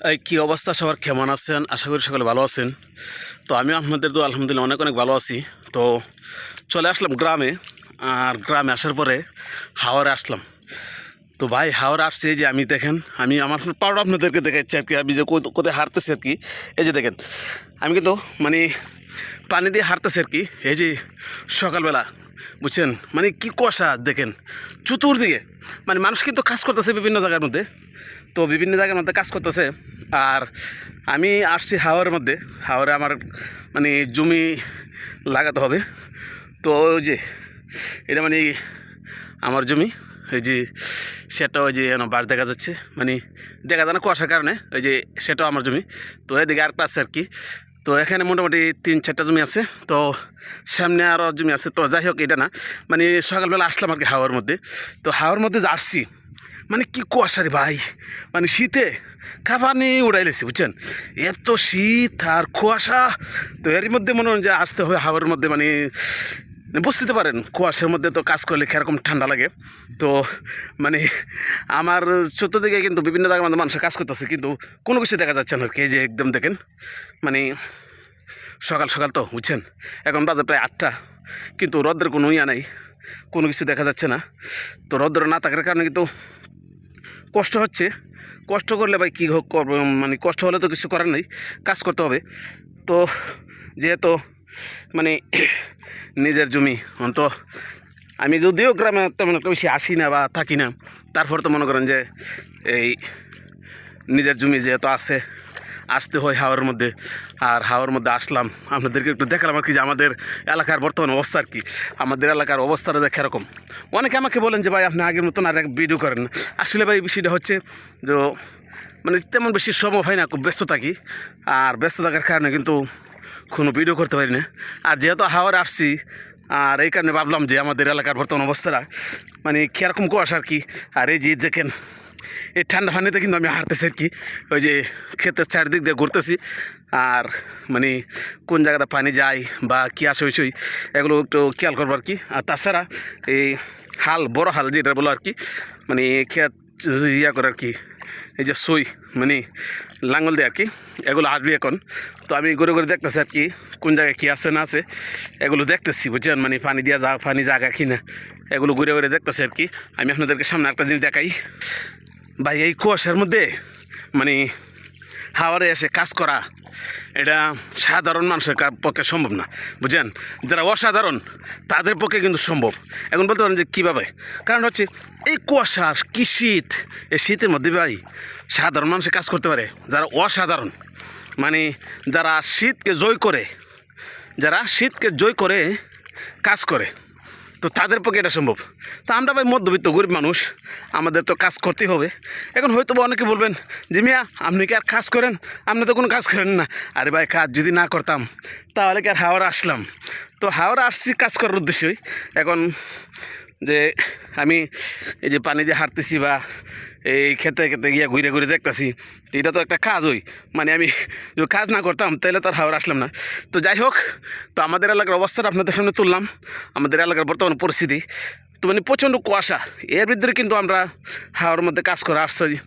এই কী অবস্থা, সবার কেমন আছেন? আশা করি সকলে ভালো আছেন। তো আমি আপনাদের তো আলহামদুলিল্লাহ অনেক অনেক ভালো আছি। তো চলে আসলাম গ্রামে। আর গ্রামে আসার পরে হাওড়ে আসলাম। তো ভাই হাওড়ে আসছে, এই যে আমি দেখেন, আমি আমার পাউডার আপনাদেরকে দেখাচ্ছি আর কি। আমি যে কোথায় হাঁটতেছি আর কি, এই যে দেখেন আমি কিন্তু মানে পানি দিয়ে হাঁটতেছি আর কি। এই যে সকালবেলা বুঝছেন, মানে কি কুয়াশা দেখেন চতুর্দিকে। মানে মানুষ কিন্তু কাজ করতেছে বিভিন্ন জায়গার মধ্যে, তো বিভিন্ন জায়গার মধ্যে কাজ করতেছে। আর আমি আসছি হাওরের মধ্যে। হাওরে আমার মানে জমি লাগাতে হবে। তো ওই যে এটা মানে আমার জমি, ওই যে সেটা ওই যে বাস দেখা যাচ্ছে, মানে দেখা যায় না কুয়াশার কারণে। ওই যে সেটাও আমার জমি। তো এদিকে আর আছে আর কি। তো এখানে মোটামুটি 3-4টা জমি আছে। তো সামনে আরও জমি আছে। তো যাই হোক, এটা না মানে সকালবেলা আসলাম আর কি হাওয়ার মধ্যে। তো হাওয়ার মধ্যে যে আসছি, মানে কি কুয়াশা রে ভাই, মানে শীতে কাঁপানি উড়াইলেছি বুঝছেন, এত শীত আর কুয়াশা। তো এরই মধ্যে মনে হয় যে আসতে হবে হাওয়ার মধ্যে, মানে বুঝতে পারেন কুয়াশার মধ্যে তো কাজ করলে কীরকম ঠান্ডা লাগে। তো মানে আমার চতুর্দিকে কিন্তু বিভিন্ন জায়গার মধ্যে মানুষের কাজ করতেছে, কিন্তু কোনো কিছু দেখা যাচ্ছে না আর কি। এই যে একদম দেখেন, মানে সকাল সকাল তো বুঝছেন, এখন বাজে প্রায় 8টা, কিন্তু রোদ্রের কোনো ইয়া নাই, কোনো কিছু দেখা যাচ্ছে না। তো রোদ্র না থাকার কারণে কিন্তু কষ্ট হচ্ছে। কষ্ট করলে ভাই কী হোক করবো, মানে কষ্ট হলে তো কিছু করার নেই, কাজ করতে হবে। তো যেহেতু মানে নিজের জমি অন্ত, আমি যদিও গ্রামে তেমন একটা বেশি আসি না বা থাকি না, তারপর তো মনে করেন যে এই নিজের জমি যেহেতু আছে, আসতে হয় হাওয়ার মধ্যে। আর হাওয়ার মধ্যে আসলাম, আপনাদেরকে একটু দেখালাম আর কি যে আমাদের এলাকার বর্তমান অবস্থা আর কি। আমাদের এলাকার অবস্থাটা দেখে এরকম। অনেকে আমাকে বলেন যে ভাই আপনি আগের মতন আর এক ভিডিও করেন না। আসলে ভাই বিষয়টা হচ্ছে যে মানে তেমন বেশি সময় হয় না, খুব ব্যস্ত থাকি। আর ব্যস্ত থাকার কারণে কিন্তু কোনো ভিডিও করতে পারি না। আর যেহেতু হাওয়ার আসছি, আর এই কারণে ভাবলাম যে আমাদের এলাকার বর্তমান অবস্থাটা মানে কীরকম কুয়াশা আর কি। আর এই যে দেখেন, এই ঠান্ডা পানিতে কিন্তু আমি হাঁটতেছি আর কি। ওই যে ক্ষেতের চারিদিক দিয়ে ঘুরতেছি। আর মানে কোন জায়গাতে পানি যায় বা কী আসে ওই এগুলো একটু খেয়াল করবো আর কি। আর তাছাড়া এই হাল, বড় হাল যেটা বলো আর কি, মানে ক্ষেত ইয়া করে আর কি, এই যে মানে লাঙ্গল দিয়ে আর কি, এগুলো আসবি এখন। তো আমি ঘুরে ঘুরে দেখতেছি আর কি কোন জায়গায় কী আছে না আছে, এগুলো দেখতেছি বুঝছেন, মানে পানি দিয়া পানি জায়গা কি না, এগুলো ঘুরে ঘুরে দেখতেছি আর কি। আমি আপনাদেরকে সামনে একটা জিনিস দেখাই ভাই। এই কুয়াশার মধ্যে মানে হাওয়ারে এসে কাজ করা, এটা সাধারণ মানুষের পক্ষে সম্ভব না বুঝছেন। যারা অসাধারণ তাদের পক্ষে কিন্তু সম্ভব। এখন বলতে পারেন যে কীভাবে, কারণ হচ্ছে এই কুয়াশার কি শীত, এই শীতের মধ্যে ভাই সাধারণ মানুষে কাজ করতে পারে। যারা অসাধারণ, মানে যারা শীতকে জয় করে কাজ করে, তো তাদের পক্ষে এটা সম্ভব। তা আমরা ভাই মধ্যবিত্ত গরিব মানুষ, আমাদের তো কাজ করতেই হবে। এখন হয়তো অনেকে বলবেন যে মিয়া আপনি কি আর কাজ করেন? আপনি তো কোনো কাজ করেন না। আরে ভাই কাজ যদি না করতাম তাহলে কি আর হাওড়া আসলাম? তো হাওড়া আসছি কাজ করার উদ্দেশ্যই। এখন যে আমি এই যে পানি দিয়ে হাঁটতেছি বা এই খেতে খেতে গিয়ে ঘুরে ঘুরে দেখতেছি, এটা তো একটা কাজ। মানে আমি যদি কাজ না করতাম তাহলে তো আর হাওড়া আসলাম না। তো যাই হোক, তো আমাদের এলাকার অবস্থাটা আপনাদের সামনে তুললাম, আমাদের এলাকার বর্তমান পরিস্থিতি। তো মানে প্রচণ্ড কুয়াশা, এর ভিতরে কিন্তু আমরা হাওয়ার মধ্যে কাজ করে আসছি।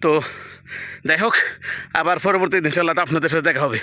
তো যাই হোক, আবার পরবর্তী ইনশাআল্লাহ আপনাদের সাথে দেখা হবে।